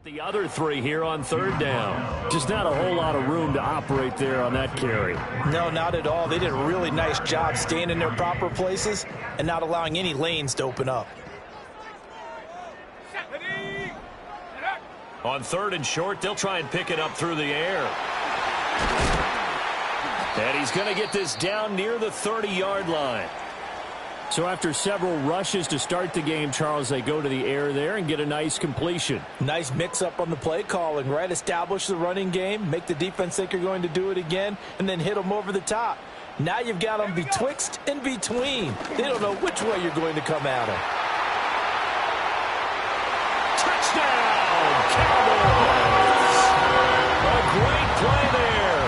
The other three here on third down. Just not a whole lot of room to operate there on that carry. No, not at all. They did a really nice job staying in their proper places and not allowing any lanes to open up. On third and short, they'll try and pick it up through the air. And he's going to get this down near the 30-yard line. So after several rushes to start the game, Charles, they go to the air there and get a nice completion. Nice mix-up on the play calling, right? Establish the running game, make the defense think you're going to do it again, and then hit them over the top. Now you've got them betwixt and between. They don't know which way you're going to come at them. Touchdown, Cowboys! A great play there.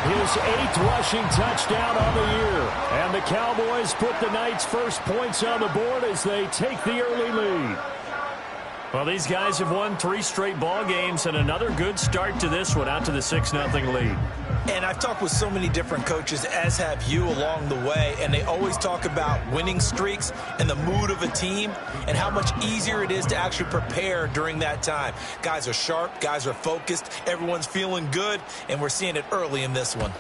His 8th rushing touchdown on the year. And the Cowboys put the Knights' first points on the board as they take the early lead. Well, these guys have won 3 straight ball games and another good start to this one, out to the 6-0 lead. And I've talked with so many different coaches, as have you, along the way, and they always talk about winning streaks and the mood of a team and how much easier it is to actually prepare during that time. Guys are sharp, guys are focused, everyone's feeling good, and we're seeing it early in this one.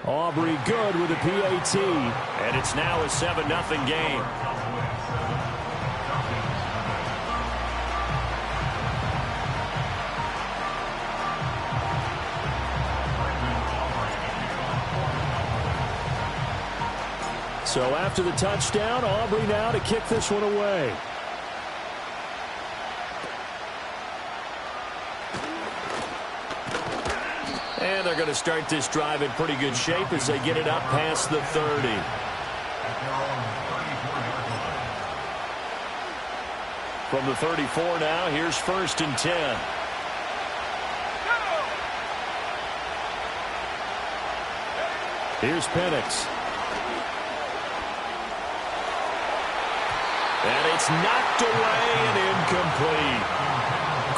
Aubrey good with a PAT, and it's now a 7-0 game. So after the touchdown, Aubrey now to kick this one away. And they're going to start this drive in pretty good shape as they get it up past the 30. From the 34 now, here's 1st and 10. Here's Penix. And it's knocked away and incomplete.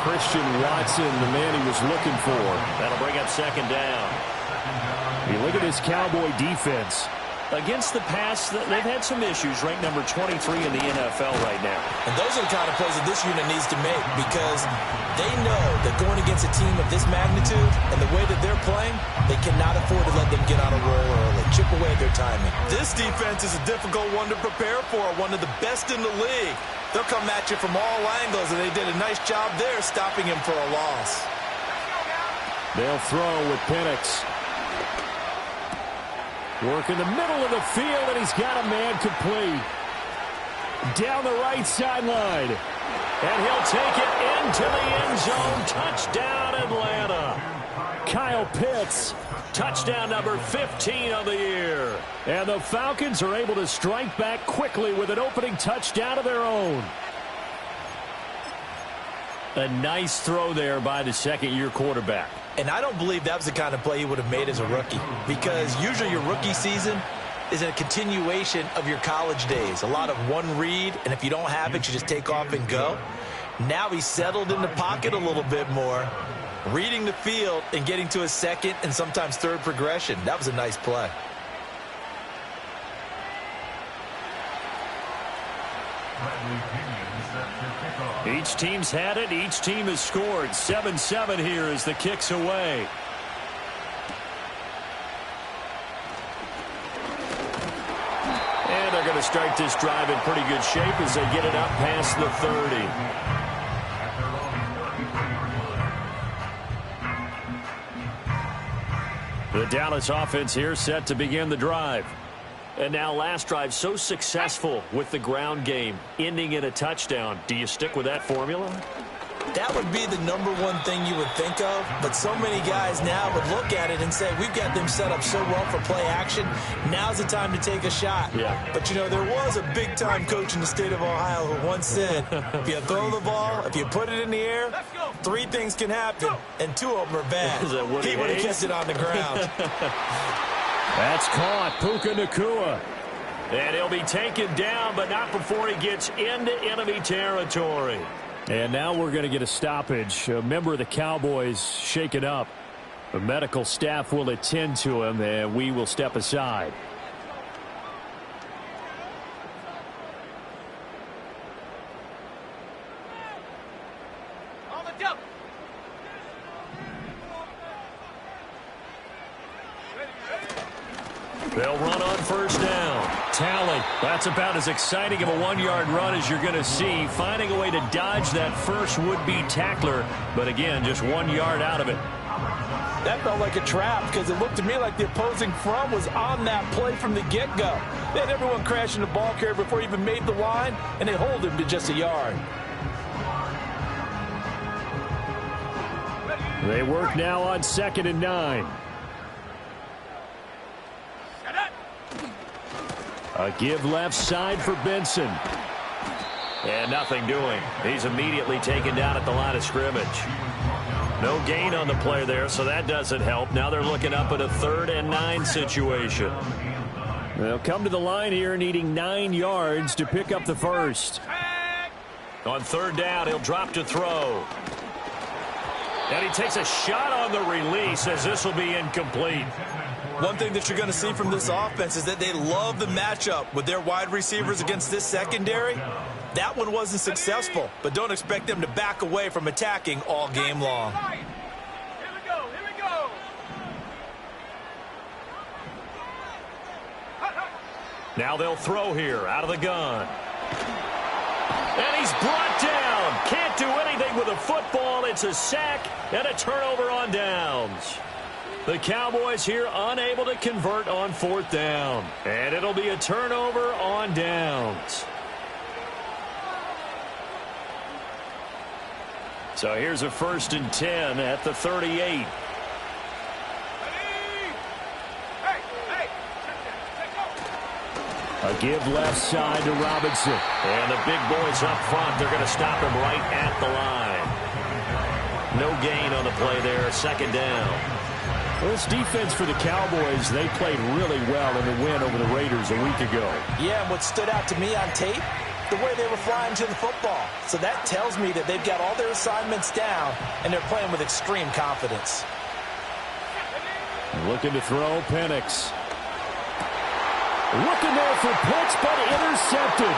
Christian Watson, the man he was looking for. That'll bring up 2nd down. You look at this Cowboy defense. Against the pass, they've had some issues, ranked number 23 in the NFL right now. And those are the kind of plays that this unit needs to make because they know that going against a team of this magnitude and the way that they're playing, they cannot afford to let them get on a roll early, chip away at their timing. This defense is a difficult one to prepare for, one of the best in the league. They'll come at you from all angles, and they did a nice job there stopping him for a loss. They'll throw with Penix. Work in the middle of the field, and he's got a man complete. Down the right sideline. And he'll take it into the end zone. Touchdown, Atlanta. Kyle Pitts, touchdown number 15 of the year. And the Falcons are able to strike back quickly with an opening touchdown of their own. A nice throw there by the 2nd-year quarterback. And I don't believe that was the kind of play he would have made as a rookie, because usually your rookie season is a continuation of your college days. A lot of one read, and if you don't have it, you just take off and go. Now he's settled in the pocket a little bit more, reading the field and getting to his 2nd and sometimes 3rd progression. That was a nice play. Each team's had it. Each team has scored. 7-7 here as the kick's away. And they're going to start this drive in pretty good shape as they get it up past the 30. The Dallas offense here set to begin the drive. And now last drive so successful with the ground game, ending in a touchdown. Do you stick with that formula? That would be the #1 thing you would think of, but so many guys now would look at it and say, we've got them set up so well for play action, now's the time to take a shot. Yeah. But, you know, there was a big-time coach in the state of Ohio who once said, if you throw the ball, if you put it in the air, 3 things can happen, and 2 of them are bad. He would have kept it on the ground. That's caught. Puka Nacua. And he'll be taken down, but not before he gets into enemy territory. And now we're going to get a stoppage. A member of the Cowboys shaken up. The medical staff will attend to him, and we will step aside. They'll run on first down. Tally. That's about as exciting of a one-yard run as you're going to see. Finding a way to dodge that first would-be tackler. But again, just 1 yard out of it. That felt like a trap because it looked to me like the opposing front was on that play from the get-go. They had everyone crashing the ball carrier before he even made the line, and they hold him to just a yard. They work now on 2nd and 9. A give left side for Benson. And nothing doing. He's immediately taken down at the line of scrimmage. No gain on the play there, so that doesn't help. Now they're looking up at a 3rd and 9 situation. They'll come to the line here needing 9 yards to pick up the first. On 3rd down, he'll drop to throw. And he takes a shot on the release as this will be incomplete. One thing that you're going to see from this offense is that they love the matchup with their wide receivers against this secondary. That one wasn't successful, but don't expect them to back away from attacking all game long. Here we go, here we go. Now they'll throw here out of the gun. And he's brought down. Can't do anything with a football. It's a sack and a turnover on downs. The Cowboys here unable to convert on 4th down. And it'll be a turnover on downs. So here's a 1st and 10 at the 38. A give left side to Robinson. And the big boys up front, they're going to stop him right at the line. No gain on the play there, 2nd down. Well, this defense for the Cowboys, they played really well in the win over the Raiders a week ago. Yeah, and what stood out to me on tape, the way they were flying to the football. So that tells me that they've got all their assignments down, and they're playing with extreme confidence. Looking to throw, Penix. Looking there for Pitts, but intercepted.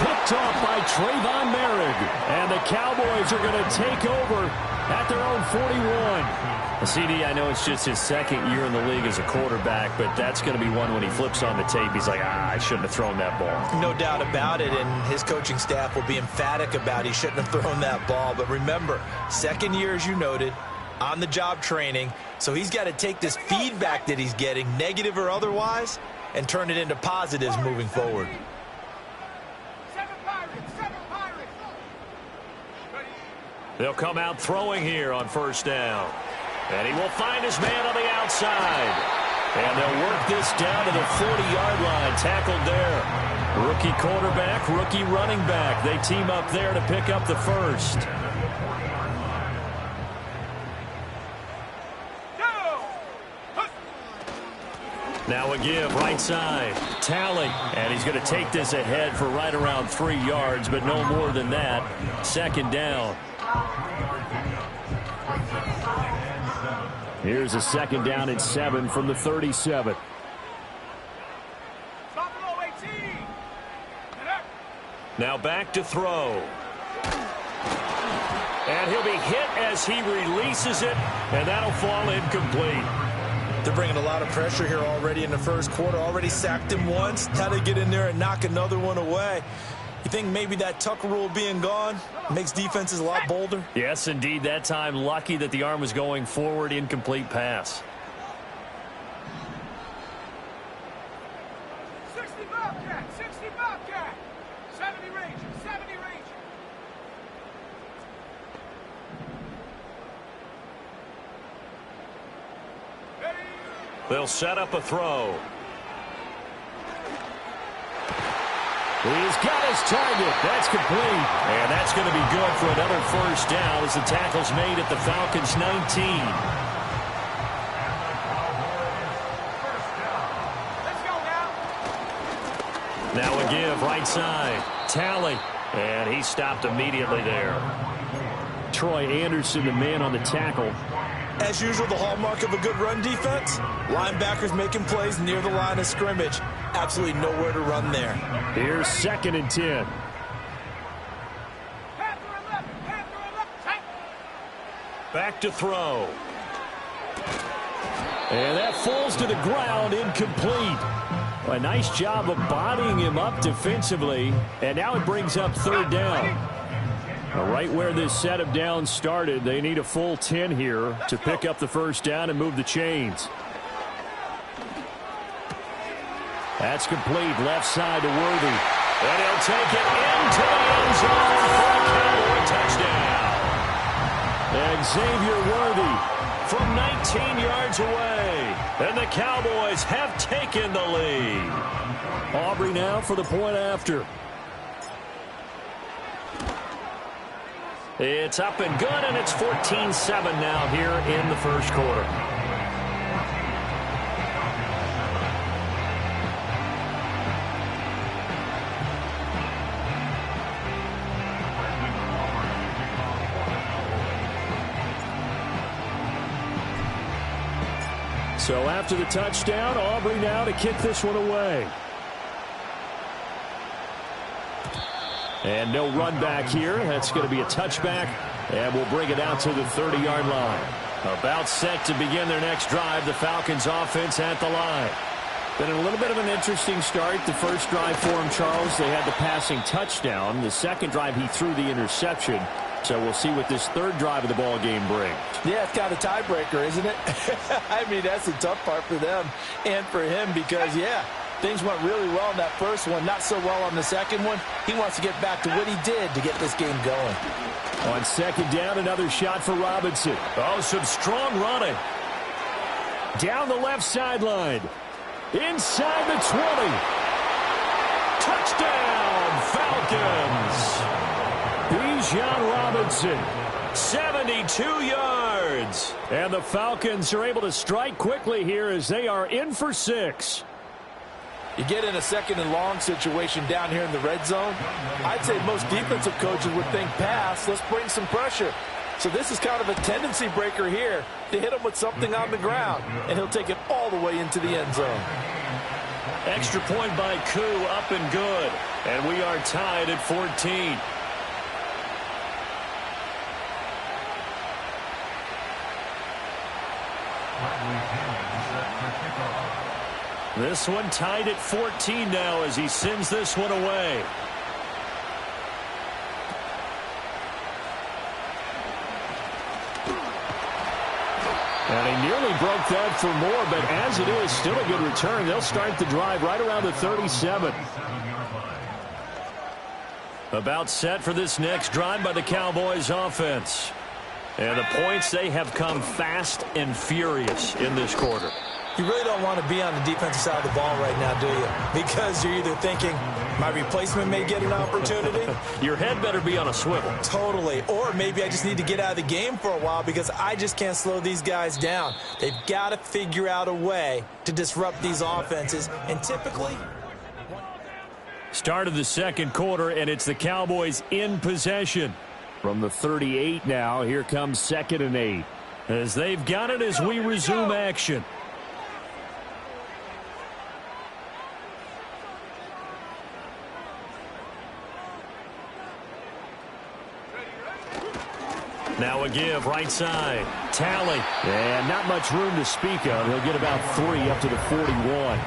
Picked off by Trayvon Merrick. And the Cowboys are going to take over at their own 41. CD, I know it's just his 2nd year in the league as a quarterback, but that's going to be one when he flips on the tape. He's like, I shouldn't have thrown that ball. No doubt about it, and his coaching staff will be emphatic about he shouldn't have thrown that ball. But remember, 2nd year, as you noted, on-the-job training, so he's got to take this feedback that he's getting, negative or otherwise, and turn it into positives moving forward. They'll come out throwing here on 1st down. And he will find his man on the outside. And they'll work this down to the 40-yard line. Tackled there. Rookie quarterback, rookie running back. They team up there to pick up the first. Now a give, right side. Tally. And he's going to take this ahead for right around 3 yards, but no more than that. 2nd down. Here's a 2nd down and 7 from the 37. Now back to throw. And he'll be hit as he releases it, and that'll fall incomplete. They're bringing a lot of pressure here already in the first quarter. Already sacked him once. Now they get in there and knock another one away. You think maybe that Tucker rule being gone makes defenses a lot bolder? Yes, indeed. That time, lucky that the arm was going forward. Incomplete pass. 60 Bobcat, 60 Bobcat. 70 Ranger, 70 Ranger. They'll set up a throw. He's got his target. That's complete. And that's going to be good for another first down as the tackle's made at the Falcons' 19. Now a give, right side. Tally. And he stopped immediately there. Troy Anderson, the man on the tackle. As usual, the hallmark of a good run defense, linebackers making plays near the line of scrimmage. Absolutely nowhere to run there. Here's 2nd and 10. Back to throw. And that falls to the ground, incomplete. A nice job of bodying him up defensively. And now it brings up third down. Right where this set of downs started, they need a full 10 here to pick up the first down and move the chains. That's complete. Left side to Worthy. And he'll take it into the end zone for a Cowboy touchdown. And Xavier Worthy from 19 yards away. And the Cowboys have taken the lead. Aubrey now for the point after. It's up and good, and it's 14-7 now here in the first quarter. So after the touchdown, Aubrey now to kick this one away. And no run back here. That's going to be a touchback, and we'll bring it out to the 30-yard line. About set to begin their next drive. The Falcons offense at the line. Been a little bit of an interesting start. The first drive for him, Charles, they had the passing touchdown. The second drive, he threw the interception. So we'll see what this third drive of the ball game brings. Yeah, it's kind of a tiebreaker, isn't it? I mean, that's the tough part for them and for him because, yeah, things went really well in that first one, not so well on the second one. He wants to get back to what he did to get this game going. On second down, another shot for Robinson. Oh, some strong running. Down the left sideline. Inside the 20. Touchdown, Falcons. Bijan Robinson, 72 yards. And the Falcons are able to strike quickly here as they are in for 6. You get in a second and long situation down here in the red zone. I'd say most defensive coaches would think pass. Let's bring some pressure. So this is kind of a tendency breaker here to hit him with something on the ground. And he'll take it all the way into the end zone. Extra point by Koo, up and good. And we are tied at 14. This one tied at 14 now as he sends this one away. And he nearly broke that for more, but as it is, still a good return. They'll start the drive right around the 37. About set for this next drive by the Cowboys offense. And the points, they have come fast and furious in this quarter. You really don't want to be on the defensive side of the ball right now, do you? Because you're either thinking, my replacement may get an opportunity. Your head better be on a swivel. Totally. Or maybe I just need to get out of the game for a while because I just can't slow these guys down. They've got to figure out a way to disrupt these offenses. And typically... Start of the second quarter, and it's the Cowboys in possession. From the 38 now, here comes 2nd and 8. As they've got it as we resume action. Now a give, right side. Tally. And not much room to speak of. He'll get about 3 up to the 41.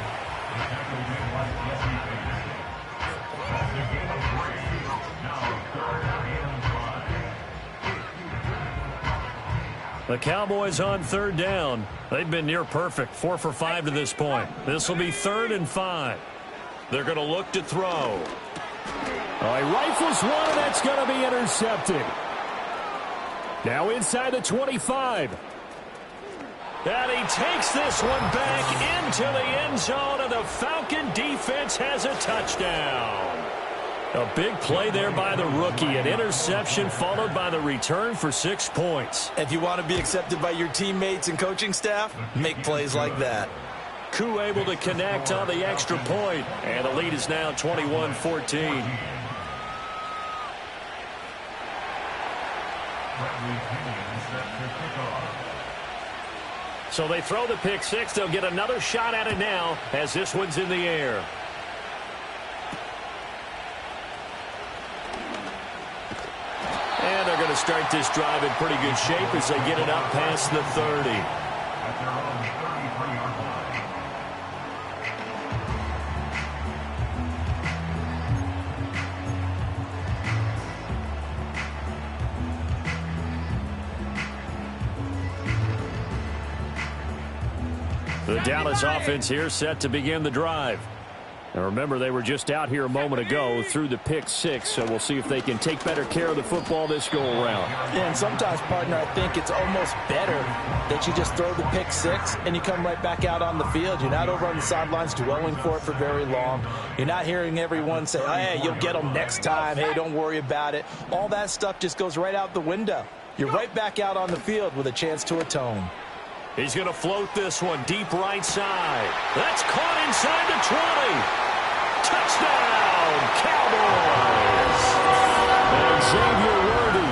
The Cowboys on third down. They've been near perfect, 4 for 5 to this point. This will be 3rd and 5. They're going to look to throw. Oh, he rifles one, and that's going to be intercepted. Now inside the 25. And he takes this one back into the end zone, and the Falcon defense has a touchdown. A big play there by the rookie. An interception followed by the return for 6 points. If you want to be accepted by your teammates and coaching staff, make plays like that. Koo able to connect on the extra point, and the lead is now 21-14. So they throw the pick six. They'll get another shot at it now as this one's in the air. And they're going to to start this drive in pretty good shape as they get it up past the 30. The Dallas offense here set to begin the drive. Now remember, they were just out here a moment ago through the pick six, so we'll see if they can take better care of the football this go-around. Yeah, and sometimes, partner, I think it's almost better that you just throw the pick six and you come right back out on the field. You're not over on the sidelines dwelling for it for very long. You're not hearing everyone say, oh, hey, you'll get them next time. Hey, don't worry about it. All that stuff just goes right out the window. You're right back out on the field with a chance to atone. He's going to float this one deep right side. That's caught inside the 20. Touchdown, Cowboys. And Xavier Worthy,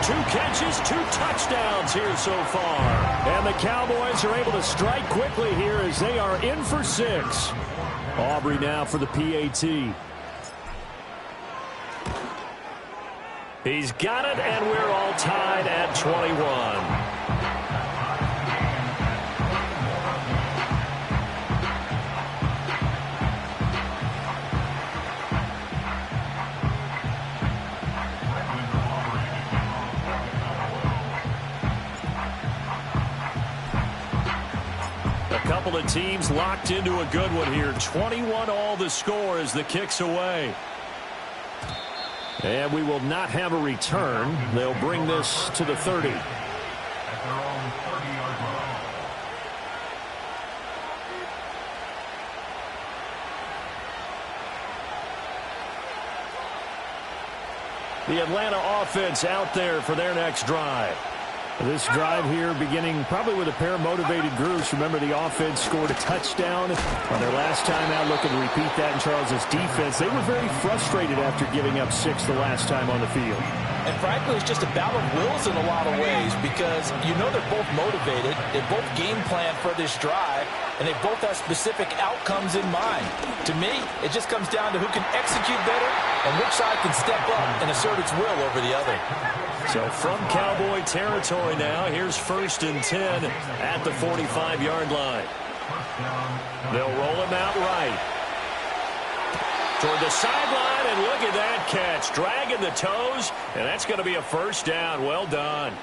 2 catches, 2 touchdowns here so far. And the Cowboys are able to strike quickly here as they are in for 6. Aubrey now for the PAT. He's got it, and we're all tied at 21. Couple of teams locked into a good one here. 21 all the score as the kick's away. And we will not have a return. They'll bring this to the 30. The Atlanta offense out there for their next drive. This drive here beginning probably with a pair of motivated groups. Remember, the offense scored a touchdown on their last time out. Looking to repeat that in Charles's defense. They were very frustrated after giving up 6 the last time on the field. And frankly, it's just a battle of wills in a lot of ways because you know they're both motivated. They both game plan for this drive, and they both have specific outcomes in mind. To me, it just comes down to who can execute better and which side can step up and assert its will over the other. So from Cowboy territory now, here's 1st and 10 at the 45-yard line. They'll roll him out right. Toward the sideline, and look at that catch. Dragging the toes, and that's going to be a 1st down. Well done.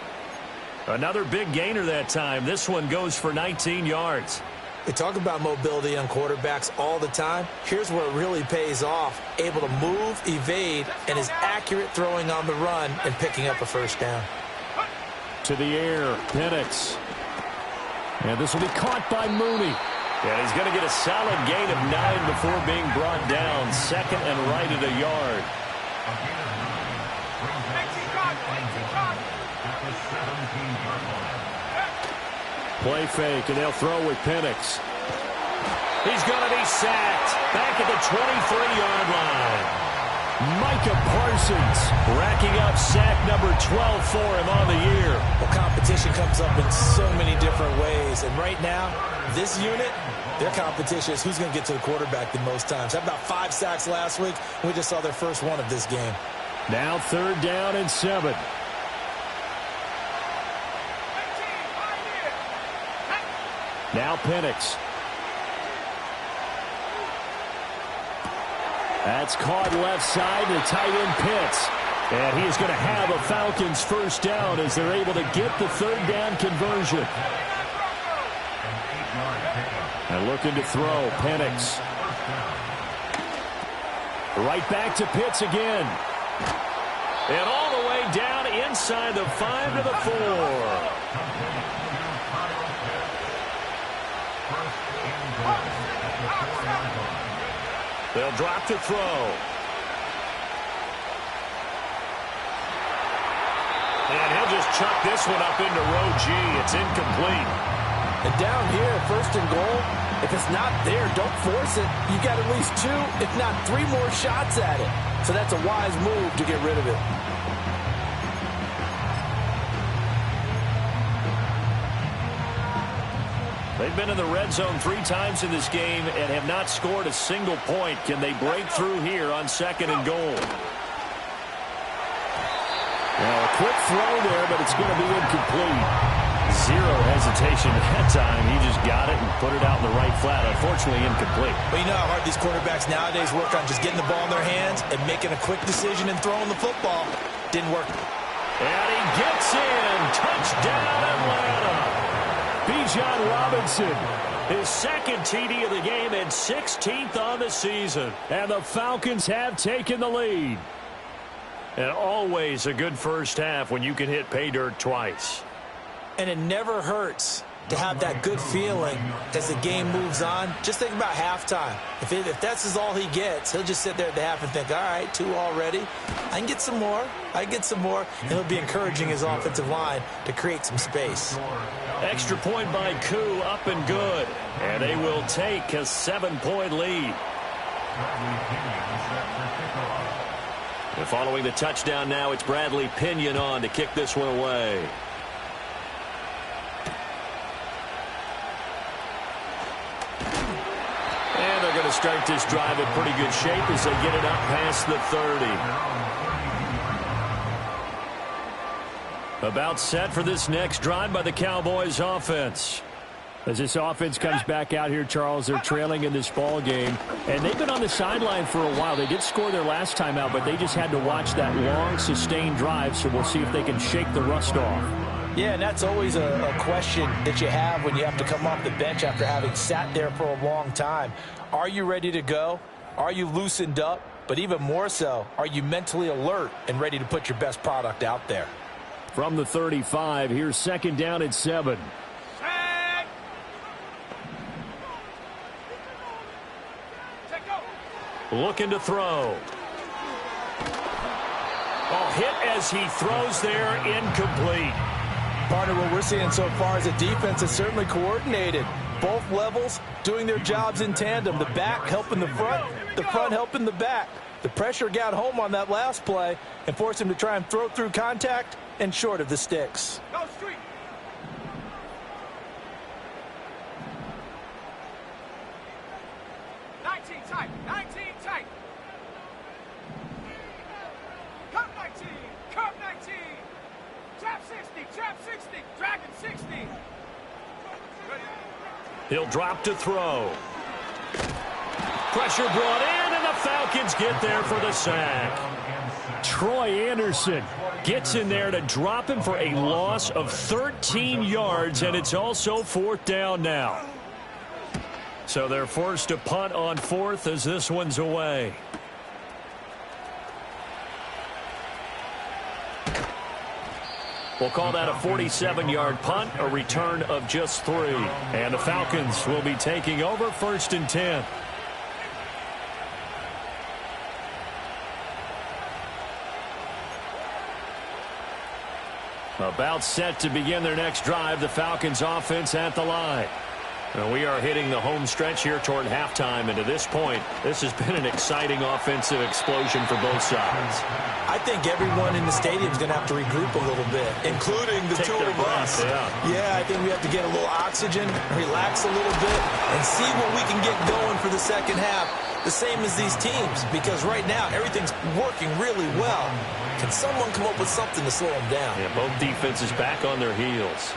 Another big gainer that time. This one goes for 19 yards. We talk about mobility on quarterbacks all the time. Here's where it really pays off. Able to move, evade, and is accurate throwing on the run and picking up a 1st down. To the air, Penix. And this will be caught by Mooney. And he's going to get a solid gain of 9 before being brought down. 2nd and right at a yard. Play fake, and they'll throw with Penix. He's going to be sacked. Back at the 23-yard line. Micah Parsons racking up sack number 12 for him on the year. Well, competition comes up in so many different ways. And right now, this unit, their competition is who's going to get to the quarterback the most times. Had about 5 sacks last week. We just saw their first one of this game. Now 3rd down and 7. Now Penix. That's caught left side to tight end Pitts. And he is going to have a Falcons 1st down as they're able to get the 3rd down conversion. And looking to throw, Penix. Right back to Pitts again. And all the way down inside the 5 to the 4. They'll drop to throw. And he'll just chuck this one up into row G. It's incomplete. And down here, 1st and goal, if it's not there, don't force it. You got at least 2, if not 3 more shots at it. So that's a wise move to get rid of it. They've been in the red zone 3 times in this game and have not scored a single point. Can they break through here on 2nd and goal? Well, a quick throw there, but it's going to be incomplete. Zero hesitation that time. He just got it and put it out in the right flat. Unfortunately, incomplete. Well, you know how hard these quarterbacks nowadays work on just getting the ball in their hands and making a quick decision and throwing the football. Didn't work. And he gets in. Touchdown, Atlanta. Bijan Robinson, his second TD of the game and 16th on the season. And the Falcons have taken the lead. And always a good first half when you can hit pay dirt twice. And it never hurts to have that good feeling as the game moves on. Just think about halftime. If that's all he gets, he'll just sit there at the half and think, all right, 2 already. I can get some more. I can get some more. And he'll be encouraging his offensive line to create some space. Extra point by Koo, up and good. And they will take a 7-point lead. And following the touchdown now, it's Bradley Pinion on to kick this one away. And they're going to start this drive in pretty good shape as they get it up past the 30. About set for this next drive by the Cowboys offense. As this offense comes back out here, Charles, they're trailing in this ball game. And they've been on the sideline for a while. They did score their last time out, but they just had to watch that long, sustained drive. So we'll see if they can shake the rust off. Yeah, and that's always a question that you have when you have to come off the bench after having sat there for a long time. Are you ready to go? Are you loosened up? But even more so, are you mentally alert and ready to put your best product out there? From the 35, here's second down and 7. Looking to throw. Hit as he throws there, incomplete. Partner, what we're seeing so far is a defense that's certainly coordinated. Both levels doing their jobs in tandem. The back helping the front helping the back. The pressure got home on that last play and forced him to try and throw through contact and short of the sticks. Go street. Tight. 19 tight. Curve 19. Curve 19. Trap 60. Trap 60. Dragon 60. Ready. He'll drop to throw. Pressure brought in, and the Falcons get there for the sack. Troy Anderson gets in there to drop him for a loss of 13 yards, and it's also 4th down now. So they're forced to punt on 4th as this one's away. We'll call that a 47-yard punt, a return of just 3. And the Falcons will be taking over 1st and 10. About set to begin their next drive, the Falcons offense at the line. And we are hitting the home stretch here toward halftime, and to this point, this has been an exciting offensive explosion for both sides. I think everyone in the stadium is going to have to regroup a little bit, including the two of us. Yeah, I think we have to get a little oxygen, relax a little bit, and see what we can get going for the second half, the same as these teams, because right now everything's working really well. Can someone come up with something to slow them down? Yeah, both defenses back on their heels.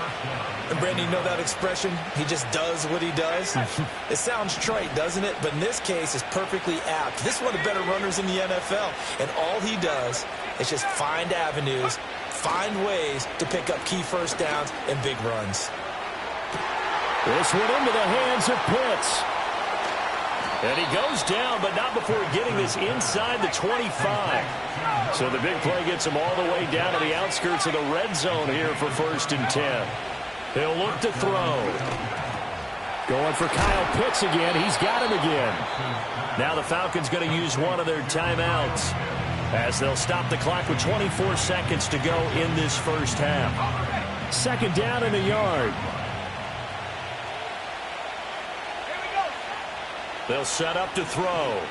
And Brandon, you know that expression? He just does what he does. It sounds trite, doesn't it? But in this case, it's perfectly apt. This is one of the better runners in the NFL. And all he does is just find avenues, find ways to pick up key first downs and big runs. This one into the hands of Pitts. And he goes down, but not before getting this inside the 25. So the big play gets him all the way down to the outskirts of the red zone here for 1st and 10. He'll look to throw. Going for Kyle Pitts again. He's got him again. Now the Falcons going to use one of their timeouts as they'll stop the clock with 24 seconds to go in this first half. Second down in the yard. They'll set up to throw.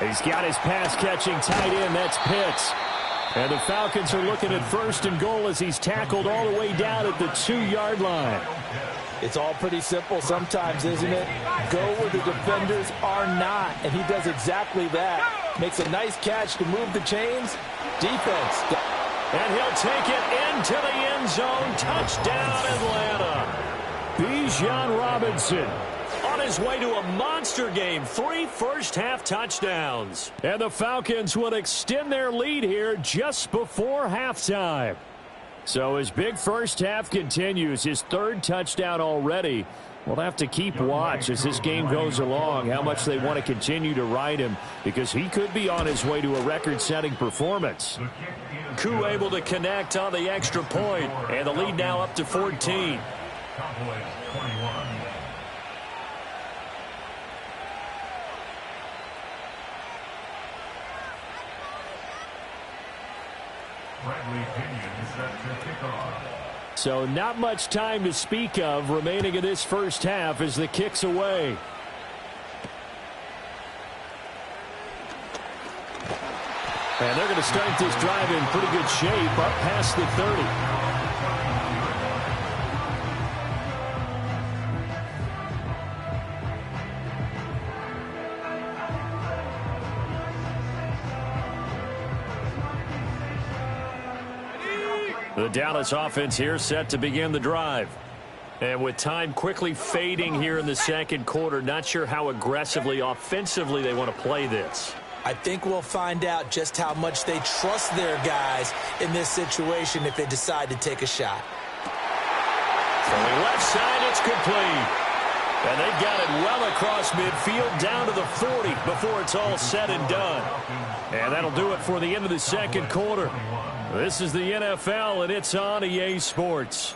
He's got his pass-catching tight end. That's Pitts. And the Falcons are looking at 1st and goal as he's tackled all the way down at the 2-yard line. It's all pretty simple sometimes, isn't it? Go where the defenders are not, and he does exactly that. Makes a nice catch to move the chains. Defense. And he'll take it into the end zone. Touchdown, Atlanta. Bijan Robinson on his way to a monster game. 3 first-half touchdowns. And the Falcons will extend their lead here just before halftime. So his big first half continues. His 3rd touchdown already. We'll have to keep watch as this game goes along, how much they want to continue to ride him, because he could be on his way to a record-setting performance. Koo able to connect on the extra point, and the lead now up to 14. Cowboys 21. Bradley Pinion set to kick off. So not much time to speak of remaining in this first half as the kick's away. And they're going to start this drive in pretty good shape up past the 30. The Dallas offense here set to begin the drive. And with time quickly fading here in the second quarter, not sure how aggressively, offensively they want to play this. I think we'll find out just how much they trust their guys in this situation if they decide to take a shot. From the left side, it's complete. And they've got it well across midfield down to the 40 before it's all said and done. And that'll do it for the end of the second quarter. This is the NFL, and it's on EA Sports.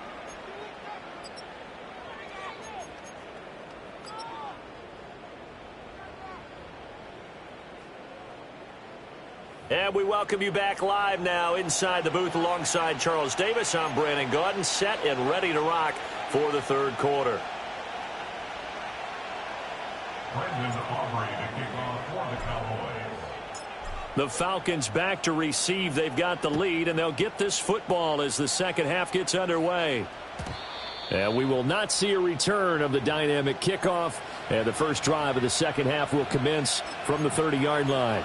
And we welcome you back live now inside the booth alongside Charles Davis. I'm Brandon Gaudin, set and ready to rock for the third quarter. Brendan Aubrey to kick off for the Cowboys. The Falcons back to receive. They've got the lead, and they'll get this football as the second half gets underway. And we will not see a return of the dynamic kickoff. And the first drive of the second half will commence from the 30-yard line.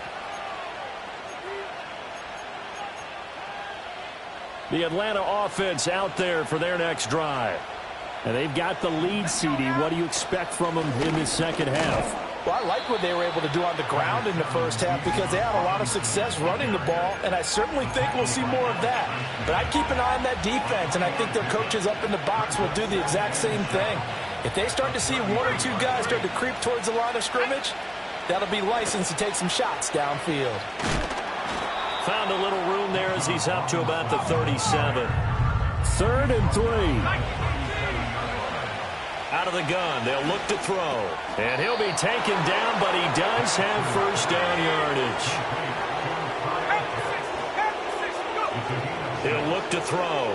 The Atlanta offense out there for their next drive. And they've got the lead, CD. What do you expect from them in this second half? Well, I like what they were able to do on the ground in the first half because they had a lot of success running the ball, and I certainly think we'll see more of that. But I'd keep an eye on that defense, and I think their coaches up in the box will do the exact same thing. If they start to see 1 or 2 guys start to creep towards the line of scrimmage, that'll be licensed to take some shots downfield. Found a little room there as he's up to about the 37. 3rd and 3. Out of the gun, they'll look to throw. And he'll be taken down, but he does have first down yardage. He'll look to throw.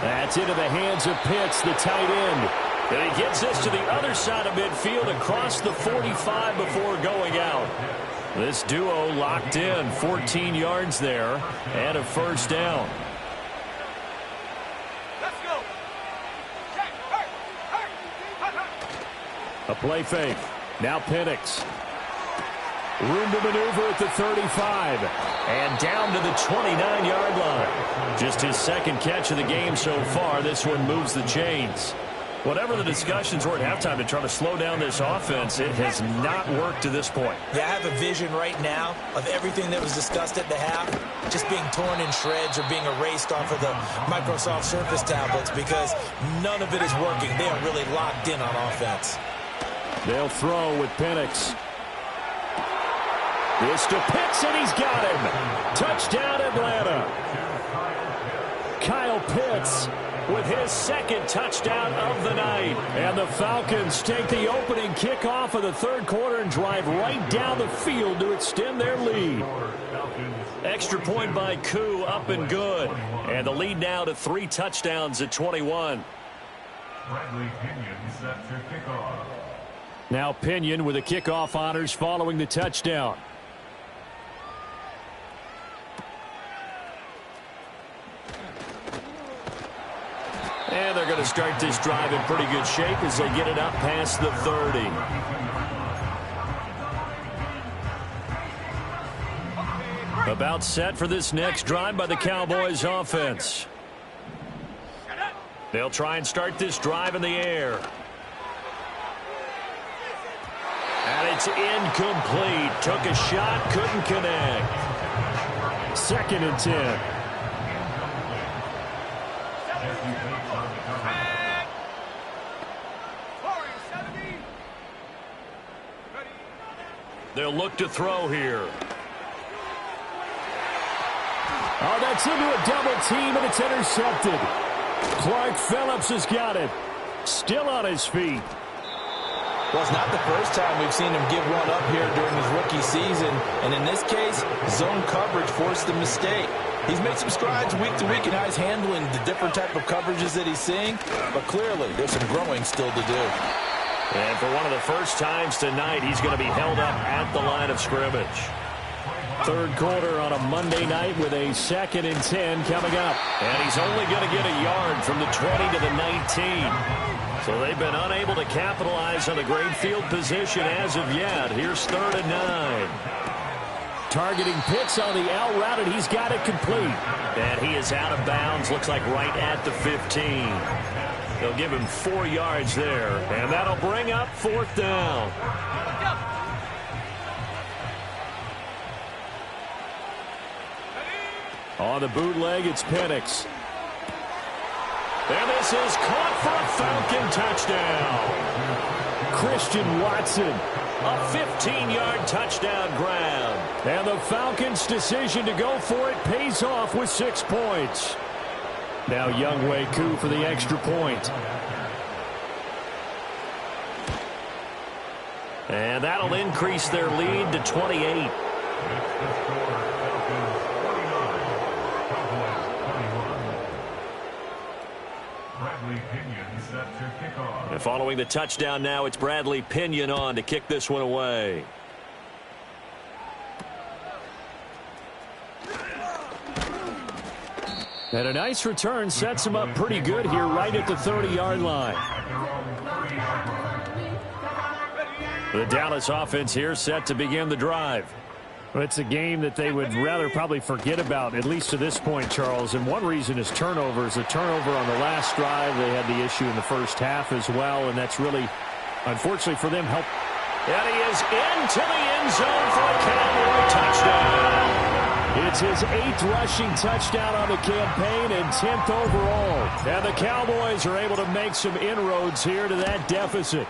That's into the hands of Pitts, the tight end. And he gets this to the other side of midfield across the 45 before going out. This duo locked in, 14 yards there, and a first down. A play fake. Now Penix. Room to maneuver at the 35. And down to the 29-yard line. Just his second catch of the game so far. This one moves the chains. Whatever the discussions were at halftime to try to slow down this offense, it has not worked to this point. Yeah, I have a vision right now of everything that was discussed at the half just being torn in shreds or being erased off of the Microsoft Surface tablets because none of it is working. They are really locked in on offense. They'll throw with Penix. This to Pitts, and he's got him. Touchdown, Atlanta. Kyle Pitts with his second touchdown of the night. And the Falcons take the opening kickoff of the third quarter and drive right down the field to extend their lead. Extra point by Koo, up and good. And the lead now to 3 touchdowns at 21. Bradley Pinion set to kick off. Now Pinion with the kickoff honors following the touchdown. And they're going to start this drive in pretty good shape as they get it up past the 30. About set for this next drive by the Cowboys offense. They'll try and start this drive in the air. And it's incomplete. Took a shot, couldn't connect. 2nd and 10. They'll look to throw here. Oh, that's into a double team, and it's intercepted. Clark Phillips has got it. Still on his feet. Well, it's not the first time we've seen him give one up here during his rookie season. And in this case, zone coverage forced the mistake. He's made some strides week to week in how he's handling the different type of coverages that he's seeing. But clearly, there's some growing still to do. And for one of the first times tonight, he's going to be held up at the line of scrimmage. 3rd quarter on a Monday night with a 2nd and 10 coming up. And he's only going to get a yard from the 20 to the 19. So they've been unable to capitalize on a great field position as of yet. Here's 3rd and 9. Targeting Pitts on the out route, and he's got it complete. And he is out of bounds, looks like right at the 15. They'll give him 4 yards there, and that'll bring up 4th down. On the bootleg, it's Penix. And this is caught for a Falcon touchdown. Christian Watson. A 15-yard touchdown grab. And the Falcons' decision to go for it pays off with 6 points. Now Younghoe Koo for the extra point. And that'll increase their lead to 28. And following the touchdown now, it's Bradley Pinion on to kick this one away. And a nice return sets him up pretty good here right at the 30-yard line. The Dallas offense here set to begin the drive. Well, it's a game that they would rather probably forget about, at least to this point, Charles. And one reason is turnovers. A turnover on the last drive. They had the issue in the first half as well, and that's really, unfortunately for them, helped. And he is into the end zone for a Cowboy touchdown. It's his 8th rushing touchdown on the campaign and 10th overall. And the Cowboys are able to make some inroads here to that deficit.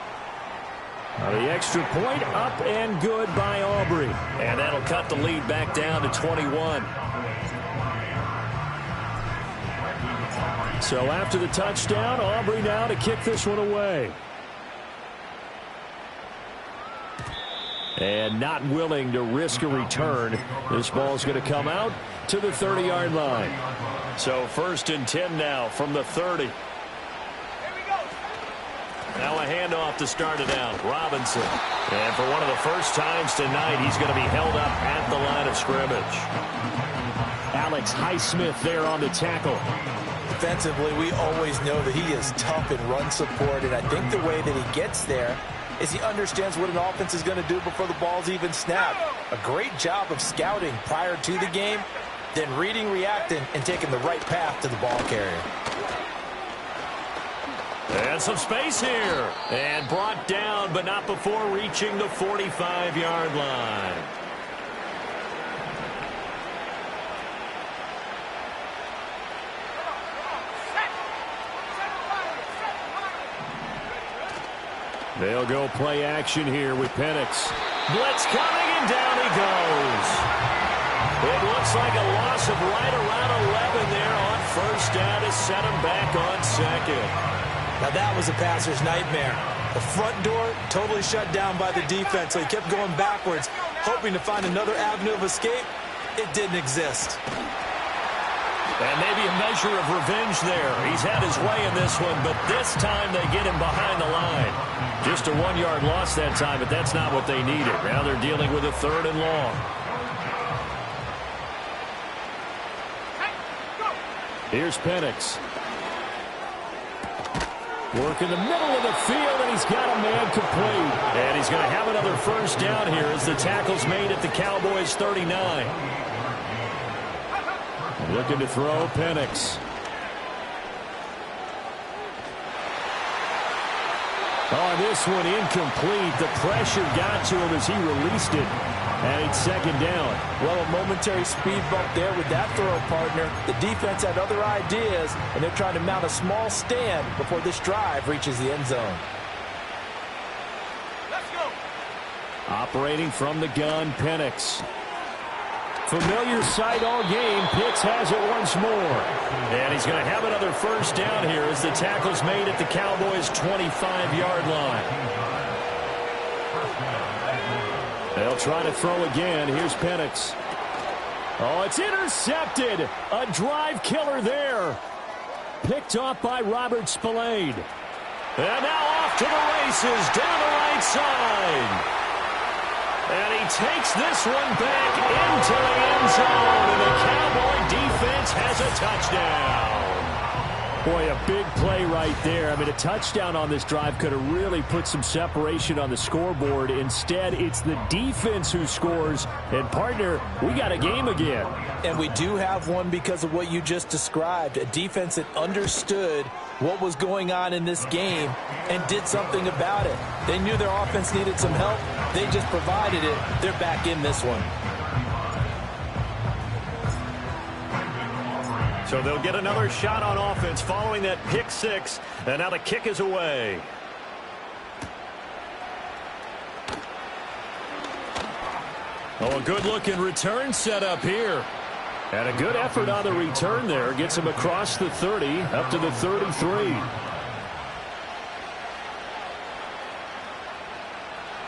The extra point up and good by Aubrey. And that'll cut the lead back down to 21. So after the touchdown, Aubrey now to kick this one away. And not willing to risk a return. This ball's going to come out to the 30-yard line. So 1st and 10 now from the 30. Now a handoff to start it out. Robinson. And for one of the first times tonight, he's going to be held up at the line of scrimmage. Alex Highsmith there on the tackle. Defensively, we always know that he is tough in run support, and I think the way that he gets there is he understands what an offense is going to do before the ball's even snapped. A great job of scouting prior to the game, then reading, reacting, and taking the right path to the ball carrier. And some space here. And brought down, but not before reaching the 45-yard line. They'll go play action here with Penix. Blitz coming, and down he goes. It looks like a loss of right around 11 there on 1st down to set him back on 2nd. Now that was a passer's nightmare. The front door totally shut down by the defense, so he kept going backwards, hoping to find another avenue of escape. It didn't exist. And maybe a measure of revenge there. He's had his way in this one, but this time they get him behind the line. Just a 1-yard loss that time, but that's not what they needed. Now they're dealing with a 3rd and long. Here's Penix. Work in the middle of the field, and he's got a man complete. And he's going to have another 1st down here as the tackle's made at the Cowboys 39. Looking to throw, Penix. Oh, this one incomplete. The pressure got to him as he released it. And it's second down. Well, a momentary speed bump there with that throw, partner. The defense had other ideas, and they're trying to mount a small stand before this drive reaches the end zone. Let's go. Operating from the gun, Penix. Familiar sight all game. Pitts has it once more. And he's going to have another first down here as the tackle's made at the Cowboys' 25-yard line. They'll try to throw again. Here's Penix. Oh, it's intercepted. A drive killer there. Picked off by Robert Spillane. And now off to the races down the right side. And he takes this one back into the end zone. And the Cowboy defense has a touchdown. Boy, a big play right there. I mean, a touchdown on this drive could have really put some separation on the scoreboard. Instead, it's the defense who scores. And, partner, we got a game again. And we do have one because of what you just described. A defense that understood what was going on in this game and did something about it. They knew their offense needed some help. They just provided it. They're back in this one. So they'll get another shot on offense following that pick six. And now the kick is away. Oh, a good-looking return set up here. And a good effort on the return there. Gets him across the 30, up to the 33.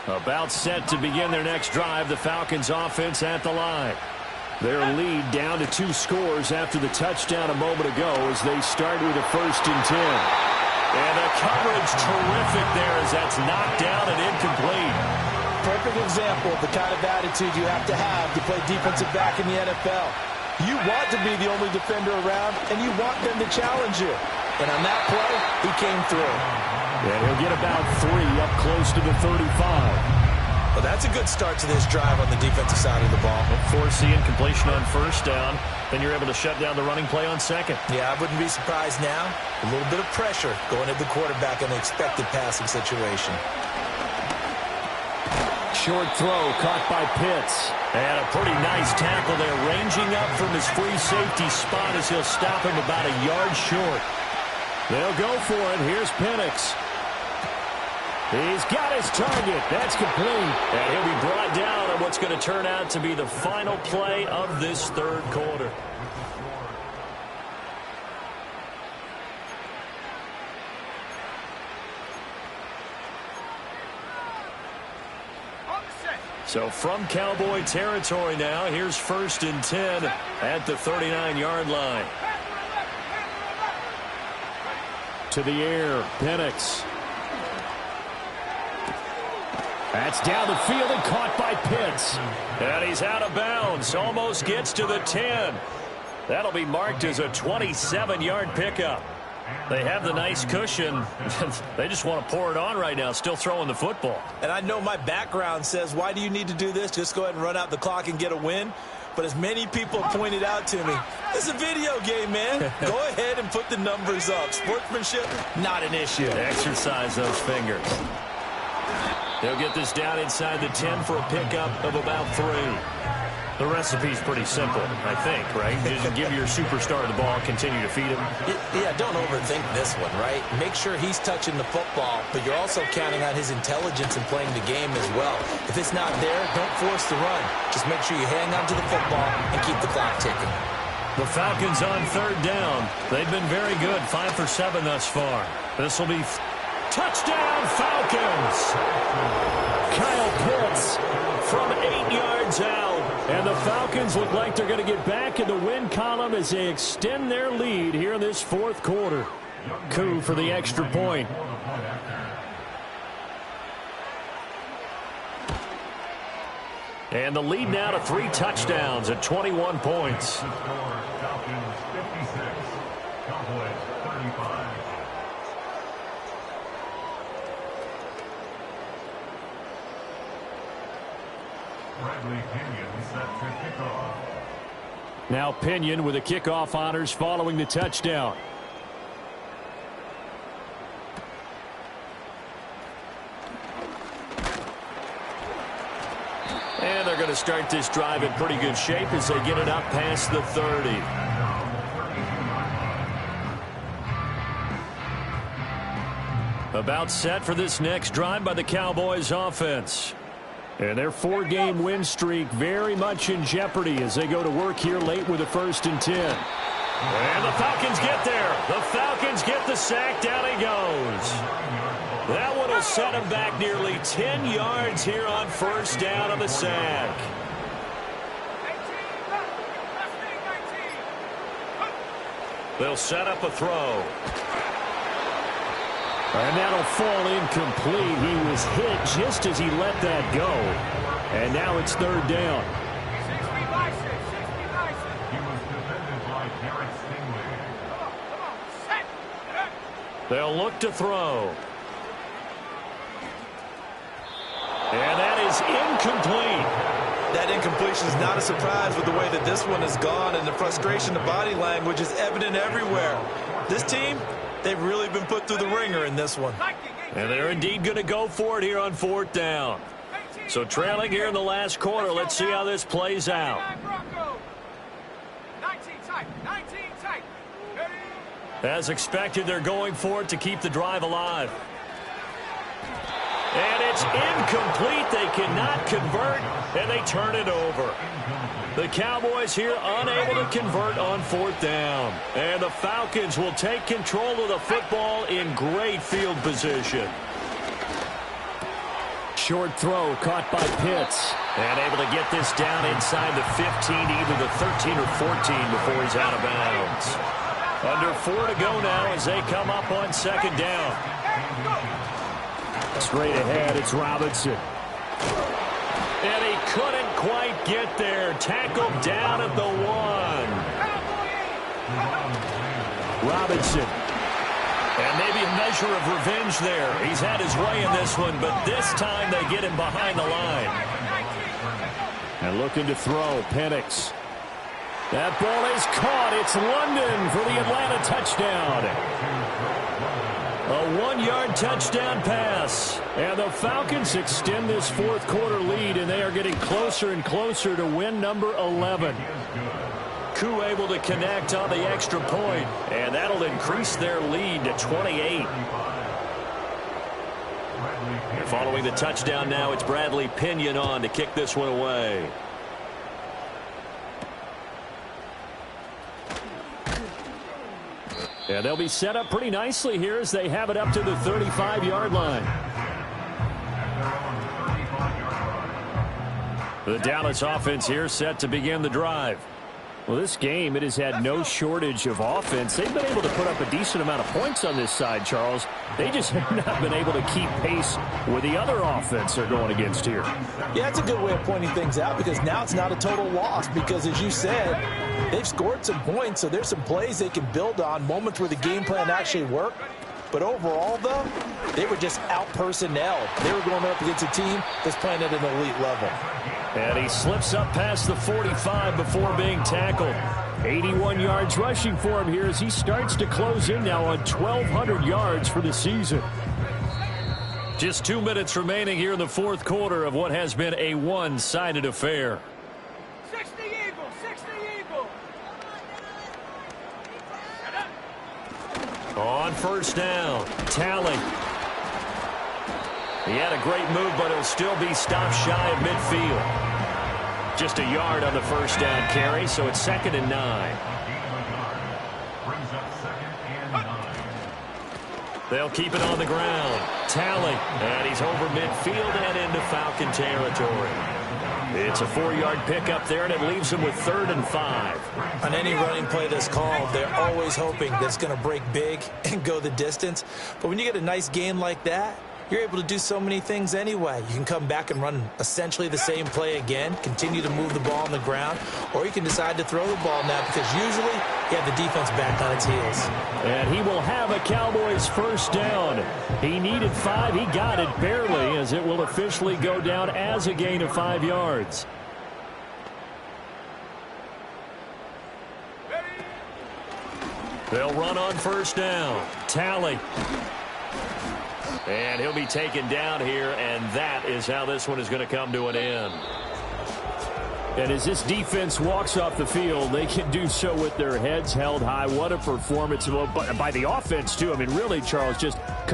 About set to begin their next drive. The Falcons offense at the line. Their lead down to 2 scores after the touchdown a moment ago as they start with a 1st and 10. And the coverage terrific there as that's knocked down and incomplete. Perfect example of the kind of attitude you have to play defensive back in the NFL. You want to be the only defender around, and you want them to challenge you. And on that play, he came through. And he'll get about 3 up close to the 35. Well, that's a good start to this drive on the defensive side of the ball. Force the incompletion on 1st down. Then you're able to shut down the running play on 2nd. Yeah, I wouldn't be surprised now. A little bit of pressure going at the quarterback in an expected passing situation. Short throw caught by Pitts. And a pretty nice tackle there, ranging up from his free safety spot as he'll stop him about a yard short. They'll go for it. Here's Penix. He's got his target. That's complete. And he'll be brought down on what's going to turn out to be the final play of this 3rd quarter. So from Cowboy territory now, here's 1st and 10 at the 39-yard line. To the air, Penix. That's down the field and caught by Pitts. And he's out of bounds. Almost gets to the 10. That'll be marked as a 27-yard pickup. They have the nice cushion. They just want to pour it on right now, still throwing the football. And I know my background says, why do you need to do this? Just go ahead and run out the clock and get a win. But as many people pointed out to me, it's a video game, man. Go ahead and put the numbers up. Sportsmanship, not an issue. Exercise those fingers. They'll get this down inside the 10 for a pickup of about 3. The recipe's pretty simple, I think, right? Just give your superstar the ball, continue to feed him. Yeah, don't overthink this one, right? Make sure he's touching the football, but you're also counting on his intelligence in playing the game as well. If it's not there, don't force the run. Just make sure you hang on to the football and keep the clock ticking. The Falcons on 3rd down. They've been very good, 5 for 7 thus far. This will be touchdown Falcons. Kyle Pitts from 8 yards out. And the Falcons look like they're going to get back in the win column as they extend their lead here in this 4th quarter. Coup for the extra point. And the lead now to 3 touchdowns at 21 points. Falcons 56, Cowboys 35. Bradley Kenyon set to kick off. Now Pinion with the kickoff honors following the touchdown. And they're going to start this drive in pretty good shape as they get it up past the 30. About set for this next drive by the Cowboys offense. And their 4-game win streak very much in jeopardy as they go to work here late with a 1st and 10. And the Falcons get there. The Falcons get the sack. Down he goes. That one will set him back nearly 10 yards here on 1st down on the sack. They'll set up a throw. And that'll fall incomplete. He was hit just as he let that go. And now it's 3rd down. They'll look to throw. And that is incomplete. That incompletion is not a surprise with the way that this one has gone, and the frustration, the body language is evident everywhere. This team, they've really been put through the ringer in this one. And they're indeed going to go for it here on 4th down. So trailing here in the last quarter, let's see how this plays out. As expected, they're going for it to keep the drive alive. And it's incomplete. They cannot convert, and they turn it over. The Cowboys here unable to convert on 4th down. And the Falcons will take control of the football in great field position. Short throw caught by Pitts. And able to get this down inside the 15 to either the 13 or 14 before he's out of bounds. Under 4 to go now as they come up on 2nd down. Straight ahead, it's Robinson. And he couldn't quite get there. Tackled down at the 1. Robinson. And maybe a measure of revenge there. He's had his way in this one, but this time they get him behind the line. And looking to throw, Penix. That ball is caught. It's London for the Atlanta touchdown. A 1-yard touchdown pass. And the Falcons extend this 4th quarter lead, and they are getting closer and closer to win number 11. Koo able to connect on the extra point, and that'll increase their lead to 28. And following the touchdown now, it's Bradley Pinion on to kick this one away. And they'll be set up pretty nicely here as they have it up to the 35-yard line. The Dallas offense here set to begin the drive. Well, this game, it has had no shortage of offense. They've been able to put up a decent amount of points on this side, Charles. They just have not been able to keep pace with the other offense they're going against here. Yeah, it's a good way of pointing things out because now it's not a total loss because, as you said, they've scored some points, so there's some plays they can build on, moments where the game plan actually worked. But overall, though, they were just out-personnel. They were going up against a team that's playing at an elite level. And he slips up past the 45 before being tackled. 81 yards rushing for him here as he starts to close in now on 1,200 yards for the season. Just 2 minutes remaining here in the 4th quarter of what has been a one-sided affair. 60 Eagle, 60 Eagle. On 1st down, Talley. He had a great move, but he'll still be stopped shy of midfield. Just a yard on the 1st down carry, so it's 2nd and 9. Brings up 2nd and 9. They'll keep it on the ground. Talley, and he's over midfield and into Falcon territory. It's a 4-yard pickup there, and it leaves him with 3rd and 5. On any running play that's called, they're always hoping that it's going to break big and go the distance. But when you get a nice gain like that, you're able to do so many things anyway. You can come back and run essentially the same play again, continue to move the ball on the ground, or you can decide to throw the ball now because usually you have the defense back on its heels. And he will have a Cowboys 1st down. He needed 5. He got it barely as it will officially go down as a gain of 5 yards. They'll run on first down. Talley. And he'll be taken down here, and that is how this one is going to come to an end. And as this defense walks off the field, they can do so with their heads held high. What a performance by the offense, too. I mean, really, Charles, just